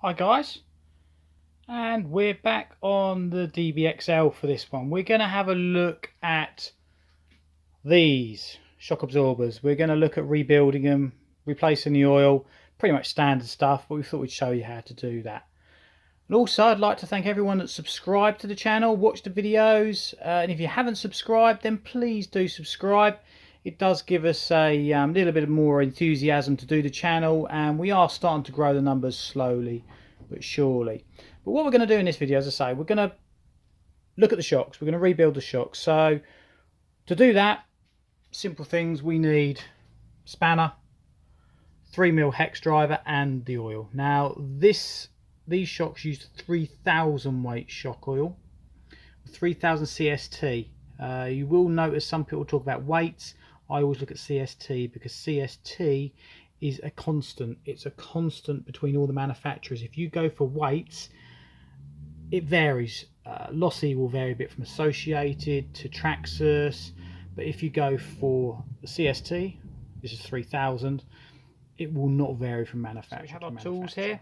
Hi guys, and we're back on the DBXL for this one. We're going to have a look at these shock absorbers. We're going to look at rebuilding them, replacing the oil, pretty much standard stuff, but we thought we'd show you how to do that. And also I'd like to thank everyone that's subscribed to the channel, watched the videos, and if you haven't subscribed then please do subscribe. It does give us a little bit more enthusiasm to do the channel, and we are starting to grow the numbers slowly but surely. But what we're going to do in this video, as I say, we're going to look at the shocks. We're going to rebuild the shocks. So to do that, simple things, we need spanner, 3mm hex driver, and the oil. Now these shocks use 3000 weight shock oil, 3000 CST. You will notice some people talk about weights. I always look at CST because CST is a constant. It's a constant between all the manufacturers. If you go for weights, it varies. Losi will vary a bit from Associated to Traxxas, but if you go for the CST, this is 3000, it will not vary from manufacturer. So we have our tools here.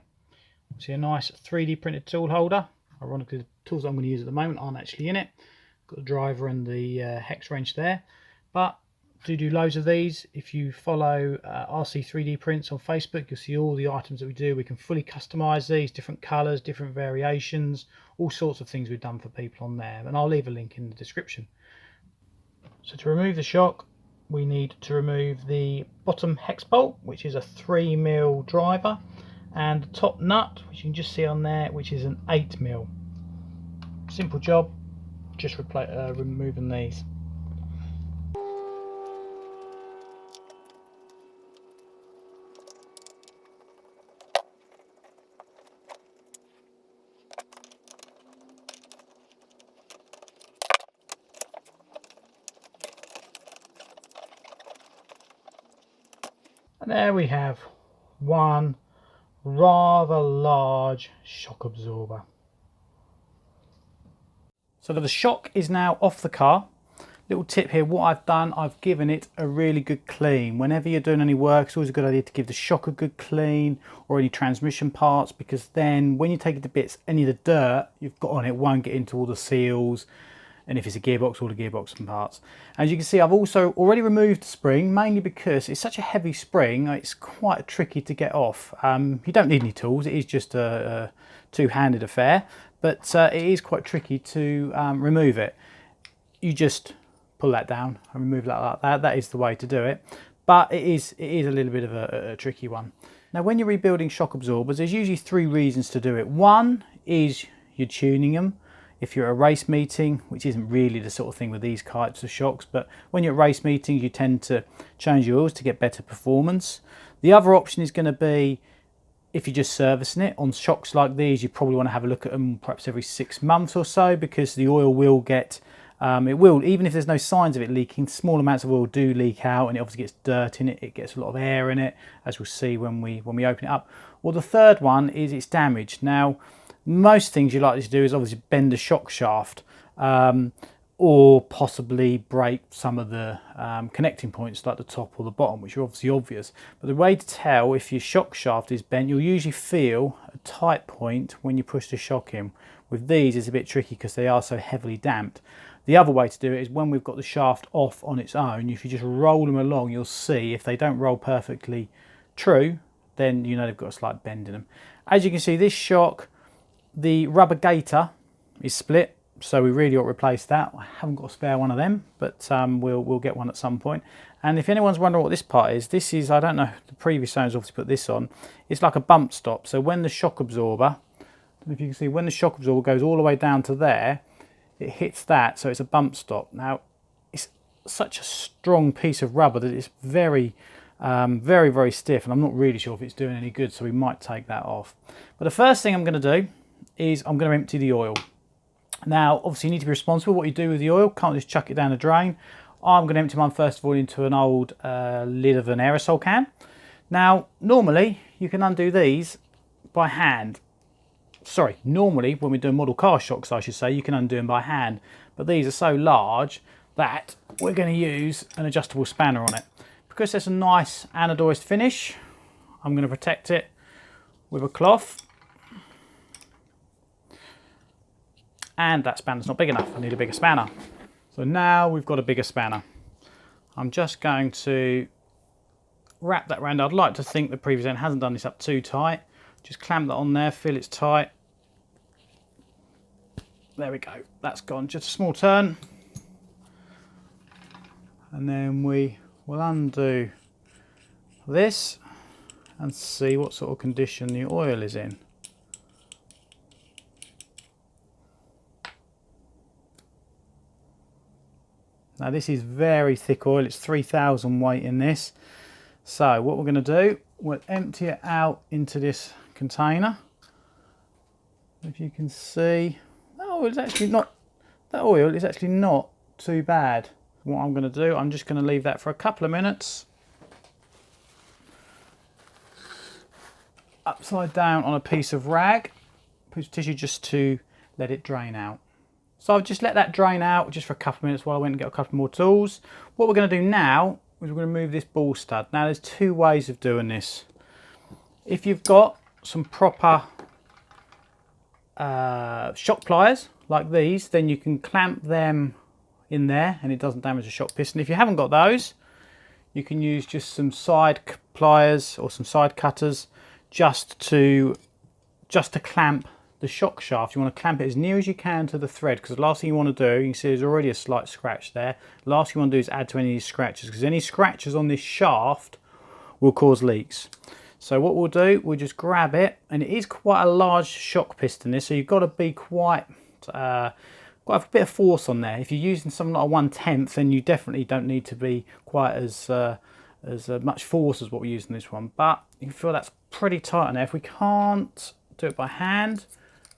See a nice 3D printed tool holder. Ironically, the tools I'm going to use at the moment aren't actually in it. Got the driver and the hex wrench there, but do loads of these. If you follow RC 3D prints on Facebook, you'll see all the items that we do. We can fully customize these, different colors, different variations, all sorts of things we've done for people on there, and I'll leave a link in the description. So to remove the shock, we need to remove the bottom hex bolt, which is a 3mm driver, and the top nut, which you can just see on there, which is an 8mm. Simple job, just removing these. And there we have one rather large shock absorber. So the shock is now off the car. Little tip here, what I've done, I've given it a really good clean. Whenever you're doing any work, it's always a good idea to give the shock a good clean, or any transmission parts, because then when you take it to bits, any of the dirt you've got on it won't get into all the seals, and if it's a gearbox, all the gearbox and parts. As you can see, I've also already removed the spring, mainly because it's such a heavy spring, it's quite tricky to get off. You don't need any tools, it is just a two-handed affair, but it is quite tricky to remove it. You just pull that down and remove that like that. That is the way to do it, but it is a little bit of a tricky one. Now when you're rebuilding shock absorbers, there's usually three reasons to do it. One is you're tuning them. If you're at a race meeting, which isn't really the sort of thing with these types of shocks, but when you're at race meetings, you tend to change your oils to get better performance. The other option is going to be if you're just servicing it. On shocks like these, you probably want to have a look at them perhaps every 6 months or so, because the oil will get, even if there's no signs of it leaking, small amounts of oil do leak out, and it obviously gets dirt in it, it gets a lot of air in it, as we'll see when we open it up. Or the third one is it's damaged. Now, most things you like to do is obviously bend the shock shaft, or possibly break some of the connecting points like the top or the bottom, which are obviously obvious. But the way to tell if your shock shaft is bent, you'll usually feel a tight point when you push the shock in. With these it's a bit tricky because they are so heavily damped. The other way to do it is when we've got the shaft off on its own, if you just roll them along, you'll see if they don't roll perfectly true, then you know they've got a slight bend in them. As you can see, this shock, the rubber gaiter is split, so we really ought to replace that. I haven't got a spare one of them, but we'll get one at some point. And if anyone's wondering what this part is, this is, I don't know, the previous owners obviously put this on, it's like a bump stop. So when the shock absorber, I don't know if you can see, when the shock absorber goes all the way down to there, it hits that, so it's a bump stop. Now, it's such a strong piece of rubber that it's very, very stiff, and I'm not really sure if it's doing any good, so we might take that off. But the first thing I'm going to do is I'm going to empty the oil. Now, obviously you need to be responsible what you do with the oil. Can't just chuck it down the drain. I'm going to empty mine first of all into an old lid of an aerosol can. Now, normally you can undo these by hand. Sorry, normally when we do model car shocks, I should say, you can undo them by hand. But these are so large that we're going to use an adjustable spanner on it. Because there's a nice anodized finish, I'm going to protect it with a cloth. and that spanner's not big enough. I need a bigger spanner. So now we've got a bigger spanner. I'm just going to wrap that around. I'd like to think the previous end hasn't done this up too tight. Just clamp that on there, feel it's tight. There we go, that's gone. Just a small turn. And then we will undo this and see what sort of condition the oil is in. Now this is very thick oil, it's 3000 weight in this. So what we're going to do, we'll empty it out into this container. If you can see, oh, it's actually not, that oil is actually not too bad. What I'm going to do, I'm just going to leave that for a couple of minutes. Upside down on a piece of rag, piece of tissue, just to let it drain out. So I've just let that drain out just for a couple of minutes while I went and got a couple more tools. What we're going to do now is we're going to move this ball stud. Now there's two ways of doing this. If you've got some proper shock pliers like these, then you can clamp them in there and it doesn't damage the shock piston. If you haven't got those, you can use just some side pliers or some side cutters just to clamp the shock shaft. You want to clamp it as near as you can to the thread, because the last thing you want to do, you can see there's already a slight scratch there. The last thing you want to do is add to any of these scratches, because any scratches on this shaft will cause leaks. So what we'll do, we'll just grab it, and it is quite a large shock piston this, so you've got to be quite a bit of force on there. If you're using something like a 1/10, then you definitely don't need to be quite as much force as what we're using this one, but you can feel that's pretty tight on there. If we can't do it by hand,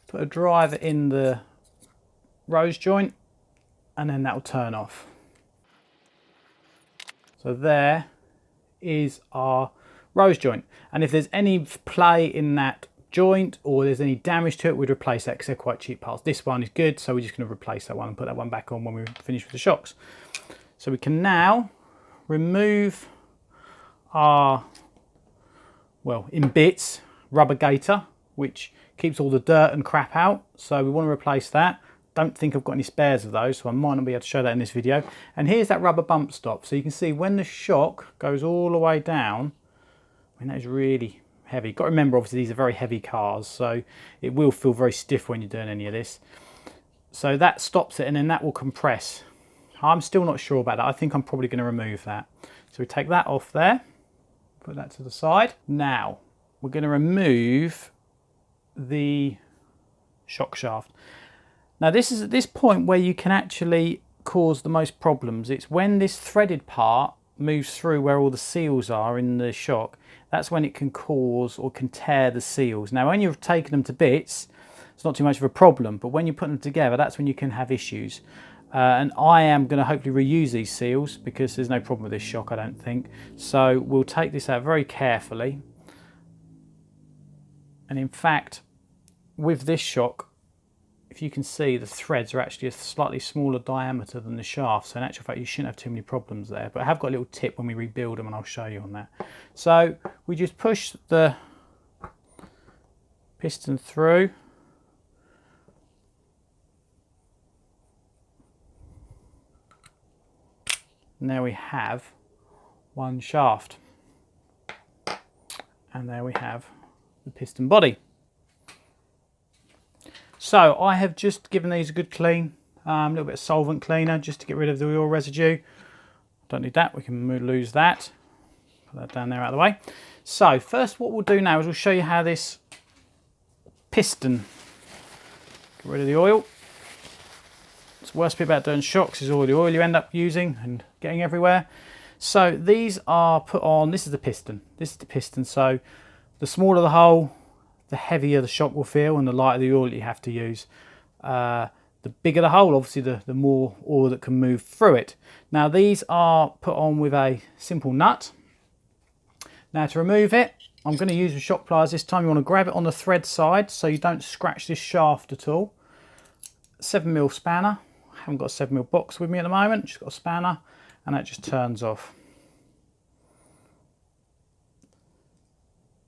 put a driver in the rose joint and then that will turn off. So there is our rose joint, and if there's any play in that joint or there's any damage to it, we'd replace that because they're quite cheap parts. This one is good, so we're just going to replace that one and put that one back on when we finish with the shocks. So we can now remove our, well, in bits, rubber gaiter, which keeps all the dirt and crap out. So we want to replace that. Don't think I've got any spares of those, so I might not be able to show that in this video. And here's that rubber bump stop. So you can see when the shock goes all the way down, I mean, that is really heavy. You've got to remember, obviously, these are very heavy cars, so it will feel very stiff when you're doing any of this. So that stops it, and then that will compress. I'm still not sure about that. I think I'm probably going to remove that. So we take that off there, put that to the side. Now, we're going to remove the shock shaft. Now this is at this point where you can actually cause the most problems. It's when this threaded part moves through where all the seals are in the shock. That's when it can cause or can tear the seals. Now when you've taken them to bits, it's not too much of a problem, but when you put them together, that's when you can have issues. And I am going to hopefully reuse these seals because there's no problem with this shock, I don't think. So we'll take this out very carefully. And in fact, with this shock, if you can see, the threads are actually a slightly smaller diameter than the shaft. So in actual fact, you shouldn't have too many problems there. But I have got a little tip when we rebuild them, and I'll show you on that. So we just push the piston through. And there we have one shaft. And there we have the piston body. So I have just given these a good clean, a little bit of solvent cleaner just to get rid of the oil residue. Don't need that, we can lose that. Put that down there out of the way. So first what we'll do now is we'll show you how this piston, get rid of the oil. It's the worst bit about doing shocks is all the oil you end up using and getting everywhere. So these are put on, this is the piston. This is the piston, so the smaller the hole, the heavier the shock will feel and the lighter the oil you have to use. The bigger the hole, obviously the more oil that can move through it. Now these are put on with a simple nut. Now to remove it, I'm going to use the shock pliers this time. You want to grab it on the thread side so you don't scratch this shaft at all. 7mm spanner. I haven't got a 7mm box with me at the moment, just got a spanner, and that just turns off.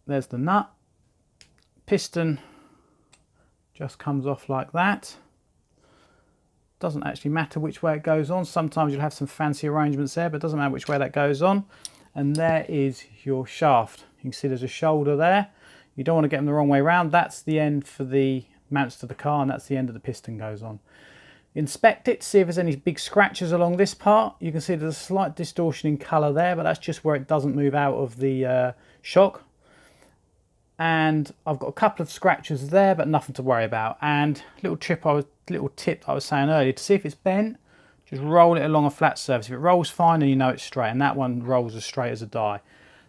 There's the nut. Piston just comes off like that. doesn't actually matter which way it goes on. Sometimes you'll have some fancy arrangements there, but it doesn't matter which way that goes on. And there is your shaft. You can see there's a shoulder there. You don't want to get them the wrong way around. That's the end for the mounts to the car, and that's the end of the piston goes on. Inspect it, see if there's any big scratches along this part. You can see there's a slight distortion in colour there, but that's just where it doesn't move out of the shock. And I've got a couple of scratches there, but nothing to worry about. And little tip I was saying earlier, to see if it's bent, just roll it along a flat surface. If it rolls fine, then you know it's straight, and that one rolls as straight as a die.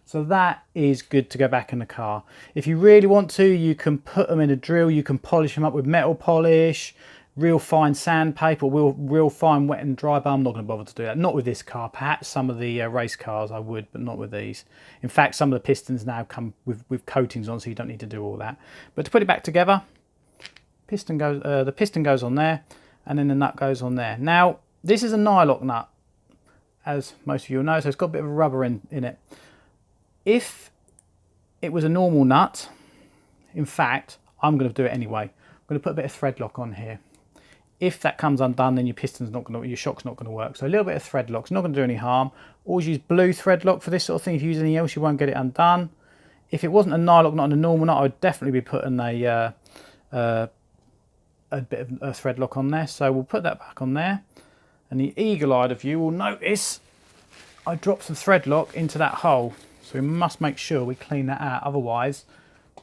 So that is good to go back in the car. If you really want to, you can put them in a drill, you can polish them up with metal polish, real fine sandpaper, real fine wet and dry, but I'm not going to bother to do that. Not with this car. Perhaps some of the race cars I would, but not with these. In fact, some of the pistons now come with coatings on, so you don't need to do all that. But to put it back together, the piston goes on there, and then the nut goes on there. Now, this is a nylock nut, as most of you will know, so it's got a bit of rubber in it. If it was a normal nut, in fact, I'm going to do it anyway. I'm going to put a bit of thread lock on here. If that comes undone, then your your shock's not going to work. So a little bit of thread lock's not going to do any harm. Always use blue thread lock for this sort of thing. If you use anything else, you won't get it undone. If it wasn't a nylock nut and a normal nut, I would definitely be putting a bit of a thread lock on there. So we'll put that back on there. And the eagle-eyed of you will notice I dropped some thread lock into that hole. So we must make sure we clean that out, otherwise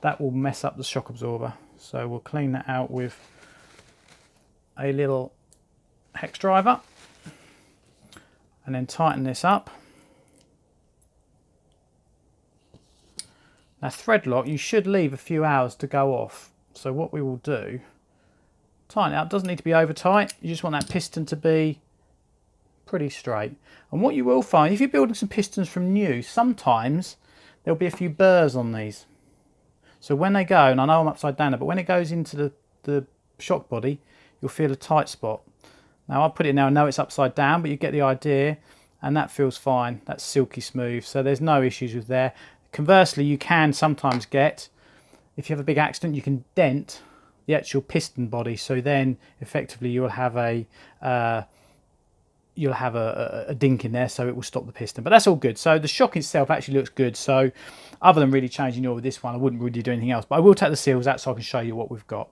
that will mess up the shock absorber. So we'll clean that out with a little hex driver and then tighten this up. Now thread lock, you should leave a few hours to go off. So what we will do, tighten it up, doesn't need to be over tight, you just want that piston to be pretty straight. And what you will find, if you're building some pistons from new, sometimes there'll be a few burrs on these. So when they go, and I know I'm upside down, but when it goes into the shock body, you'll feel a tight spot. Now I'll put it now, I know it's upside down, but you get the idea, and that feels fine. That's silky smooth, so there's no issues with there. Conversely, you can sometimes get, if you have a big accident, you can dent the actual piston body, so then effectively you'll have a dink in there, so it will stop the piston, but that's all good. So the shock itself actually looks good, so other than really changing oil with this one, I wouldn't really do anything else, but I will take the seals out so I can show you what we've got.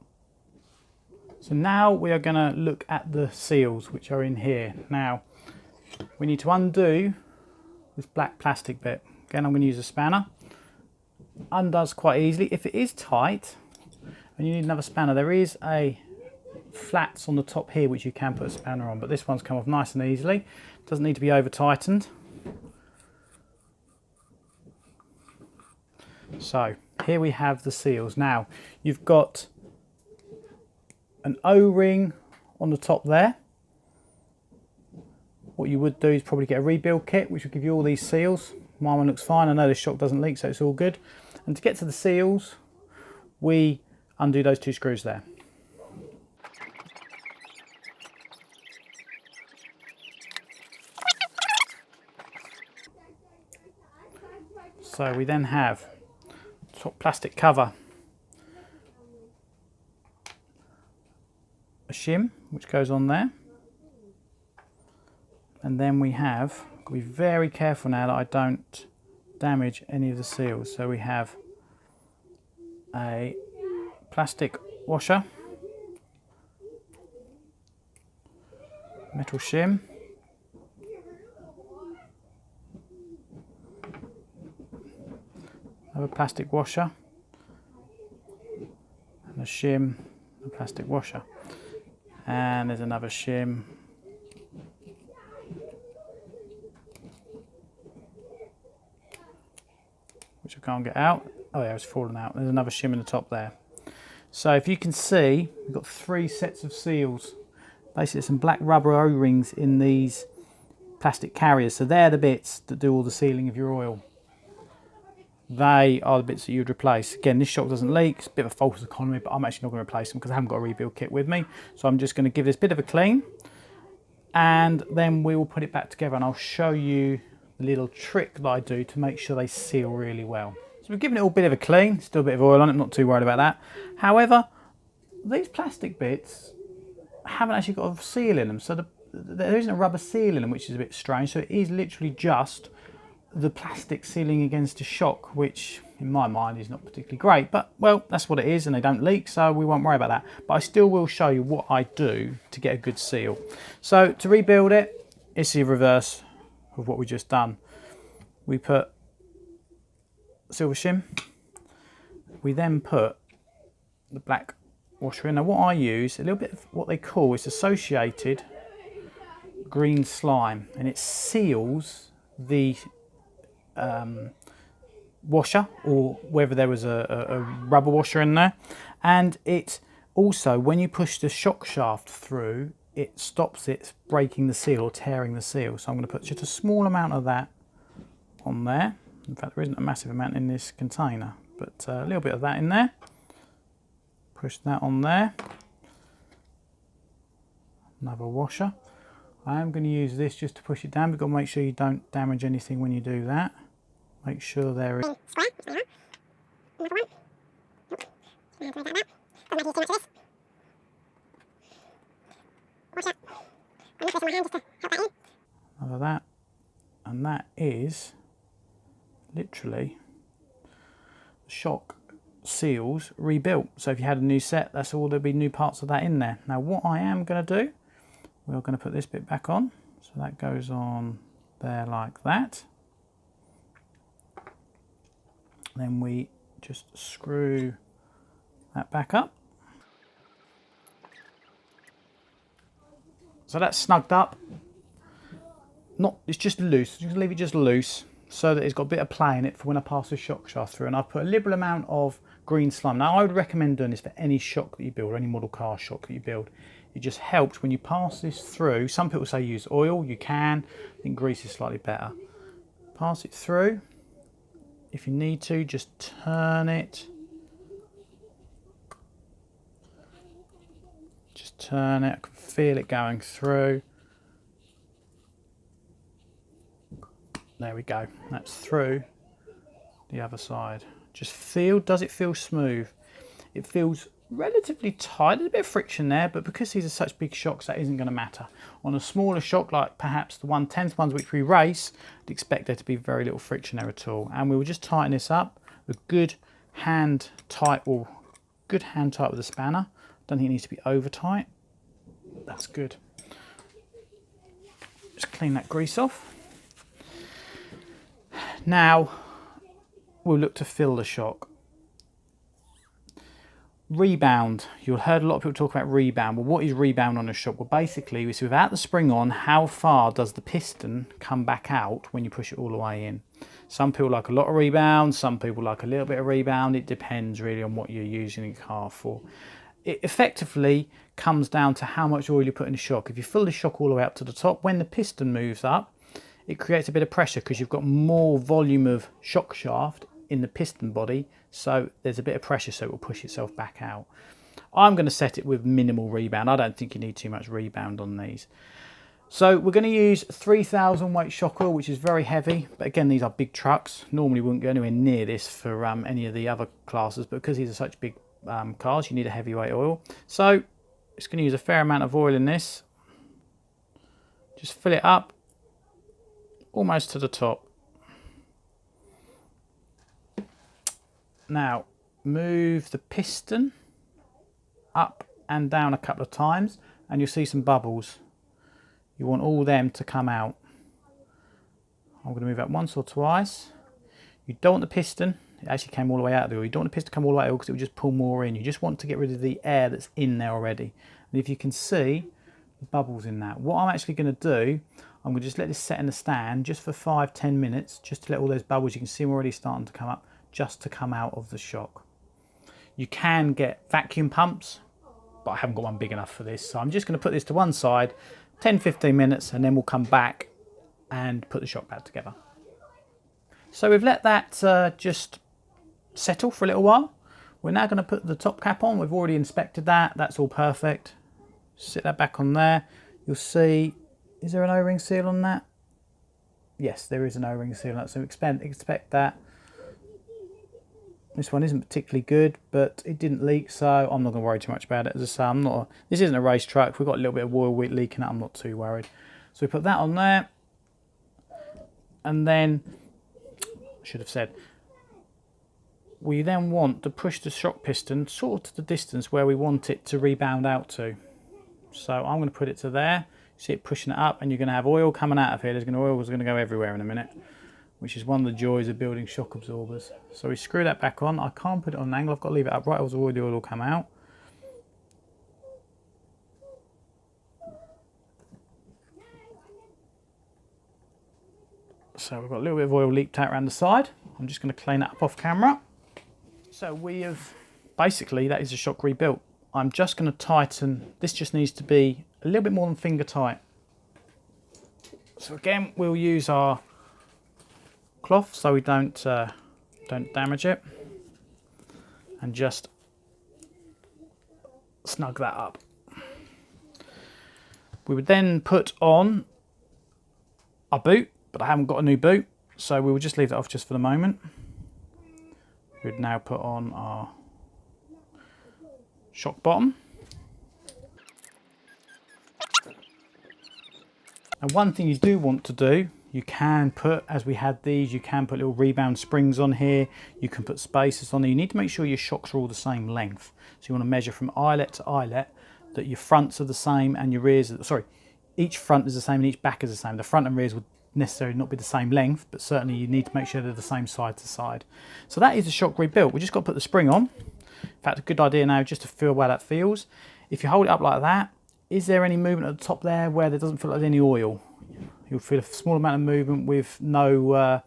So now we are going to look at the seals, which are in here. Now we need to undo this black plastic bit. Again, I'm going to use a spanner. Undoes quite easily. If it is tight and you need another spanner, there is a flats on the top here which you can put a spanner on, but this one's come off nice and easily. Doesn't need to be over tightened. So here we have the seals. Now you've got an O-ring on the top there. What you would do is probably get a rebuild kit which will give you all these seals. My one looks fine. I know the shock doesn't leak, so it's all good. And to get to the seals, we undo those two screws there. So we then have top plastic cover, a shim which goes on there, and then we have, got to be very careful now that I don't damage any of the seals. So we have a plastic washer, metal shim, another plastic washer, and a shim, a plastic washer, and there's another shim, which I can't get out. Oh yeah, it's fallen out. There's another shim in the top there. So if you can see, we've got 3 sets of seals. Basically some black rubber O-rings in these plastic carriers. So they're the bits that do all the sealing of your oil. They are the bits that you'd replace. Again, this shock doesn't leak. It's a bit of a false economy, but I'm actually not going to replace them because I haven't got a rebuild kit with me. So I'm just going to give this a bit of a clean, and then we will put it back together, and I'll show you the little trick that I do to make sure they seal really well. So we've given it all a bit of a clean, still a bit of oil on it, not too worried about that. However, these plastic bits haven't actually got a seal in them. So there isn't a rubber seal in them, which is a bit strange. So it is literally just the plastic sealing against a shock, which in my mind is not particularly great, but well, that's what it is, and they don't leak, so we won't worry about that. But I still will show you what I do to get a good seal. So to rebuild it, it's the reverse of what we just done. We put silver shim, we then put the black washer in. Now what I use, a little bit of what they call, it's associated green slime, and it seals the washer, or whether there was a rubber washer in there. And it also, when you push the shock shaft through, it stops it breaking the seal or tearing the seal. So I'm going to put just a small amount of that on there. In fact, there isn't a massive amount in this container, but a little bit of that in there. Push that on there. Another washer. I am going to use this just to push it down. You've got to make sure you don't damage anything when you do that. Make sure there is... Another that. And that is literally the shock seals rebuilt. So if you had a new set, that's all, there'll be new parts of that in there. Now what I am going to do, we're going to put this bit back on. So that goes on there like that. Then we just screw that back up. So that's snugged up. It's just loose. Just leave it just loose so that it's got a bit of play in it for when I pass the shock shaft through. And I've put a liberal amount of green slime. Now I would recommend doing this for any shock that you build, or any model car shock that you build. It just helps when you pass this through. Some people say use oil. You can. I think grease is slightly better. Pass it through. If you need to, just turn it. Just turn it. I can feel it going through. There we go. That's through the other side. Just feel, does it feel smooth? It feels relatively tight. There's a bit of friction there, but because these are such big shocks, that isn't going to matter. On a smaller shock, like perhaps the 1/10 ones which we race, I'd expect there to be very little friction there at all. And we will just tighten this up. A good hand tight, or good hand tight with a spanner. Don't think it needs to be over tight. That's good. Just clean that grease off. Now we'll look to fill the shock. Rebound. You've heard a lot of people talk about rebound. Well, what is rebound on a shock? Well, basically, it's without the spring on, how far does the piston come back out when you push it all the way in? Some people like a lot of rebound, some people like a little bit of rebound. It depends really on what you're using your car for. It effectively comes down to how much oil you put in the shock. If you fill the shock all the way up to the top, when the piston moves up, it creates a bit of pressure because you've got more volume of shock shaft in the piston body, so there's a bit of pressure, so it will push itself back out. I'm going to set it with minimal rebound. I don't think you need too much rebound on these. So we're going to use 3,000 weight shock oil, which is very heavy, but again, these are big trucks. Normally wouldn't go anywhere near this for any of the other classes, but because these are such big cars, you need a heavyweight oil. So it's going to use a fair amount of oil in this. Just fill it up almost to the top. Now move the piston up and down a couple of times and you'll see some bubbles. You want all them to come out. I'm going to move that once or twice. You don't want the piston, it actually came all the way out of the oil. You don't want the piston to come all the way out because it will just pull more in. You just want to get rid of the air that's in there already. And if you can see the bubbles in that, what I'm actually going to do, I'm going to just let this set in the stand just for 5-10 minutes, just to let all those bubbles, you can see them already starting to come up, just to come out of the shock. You can get vacuum pumps, but I haven't got one big enough for this. So I'm just going to put this to one side, 10-15 minutes, and then we'll come back and put the shock pad together. So we've let that just settle for a little while. We're now going to put the top cap on. We've already inspected that. That's all perfect. Sit that back on there. You'll see, is there an O-ring seal on that? Yes, there is an O-ring seal on that, so expect that. This one isn't particularly good, but it didn't leak, so I'm not going to worry too much about it. As I say, this isn't a race truck. If we've got a little bit of oil leaking out, I'm not too worried. So we put that on there, and then, I should have said, we then want to push the shock piston sort of to the distance where we want it to rebound out to. So I'm going to put it to there. See it pushing it up, and you're going to have oil coming out of here. Oil is going to go everywhere in a minute, which is one of the joys of building shock absorbers. So we screw that back on. I can't put it on an angle. I've got to leave it upright, else all the oil will come out. So we've got a little bit of oil leaked out around the side. I'm just going to clean that up off camera. So we have, basically that is a shock rebuilt. I'm just going to tighten, this just needs to be a little bit more than finger tight. So again, we'll use our cloth so we don't damage it, and just snug that up. We would then put on our boot, but I haven't got a new boot, so we will just leave that off just for the moment. We'd now put on our shock bottom. And one thing you do want to do, you can put, as we had these, you can put little rebound springs on here, you can put spacers on there. You need to make sure your shocks are all the same length. So you want to measure from eyelet to eyelet, that your fronts are the same and your rears are, sorry, each front is the same and each back is the same. The front and rears would necessarily not be the same length, but certainly you need to make sure they're the same side to side. So that is a shock rebuilt. We just got to put the spring on. In fact, a good idea now just to feel how that feels. If you hold it up like that, is there any movement at the top there where there doesn't feel like there's any oil? You'll feel a small amount of movement with no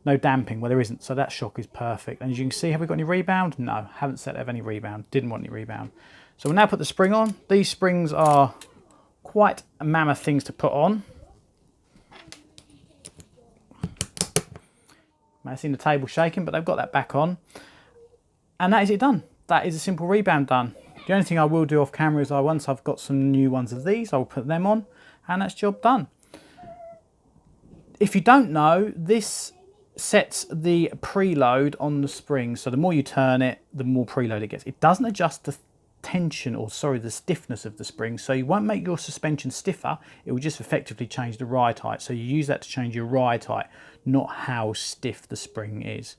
damping where there isn't. So that shock is perfect. And as you can see, have we got any rebound? No, haven't set to have any rebound. Didn't want any rebound. So we'll now put the spring on. These springs are quite mammoth things to put on. May have seen the table shaking, but they've got that back on. And that is it done. That is a simple rebound done. The only thing I will do off camera is once I've got some new ones of these, I'll put them on, and that's job done. If you don't know, this sets the preload on the spring. So the more you turn it, the more preload it gets. It doesn't adjust the tension, or sorry, the stiffness of the spring. So you won't make your suspension stiffer. It will just effectively change the ride height. So you use that to change your ride height, not how stiff the spring is.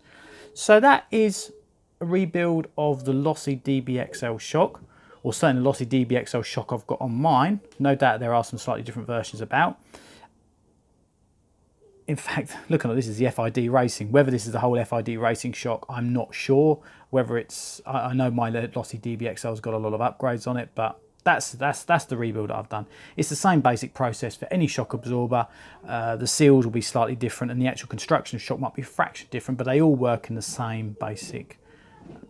So that is a rebuild of the Losi DBXL shock, or certainly the Losi DBXL shock I've got on mine. No doubt there are some slightly different versions about. In fact, looking at this is the FID Racing. Whether this is the whole FID Racing shock, I'm not sure. Whether it's, I know my Losi DBXL's got a lot of upgrades on it, but that's the rebuild that I've done. It's the same basic process for any shock absorber. The seals will be slightly different, and the actual construction of shock might be a fraction different, but they all work in the same basic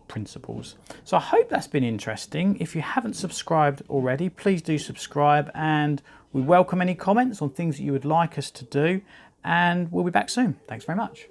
principles. So I hope that's been interesting. If you haven't subscribed already, please do subscribe, and we welcome any comments on things that you would like us to do, and we'll be back soon. Thanks very much.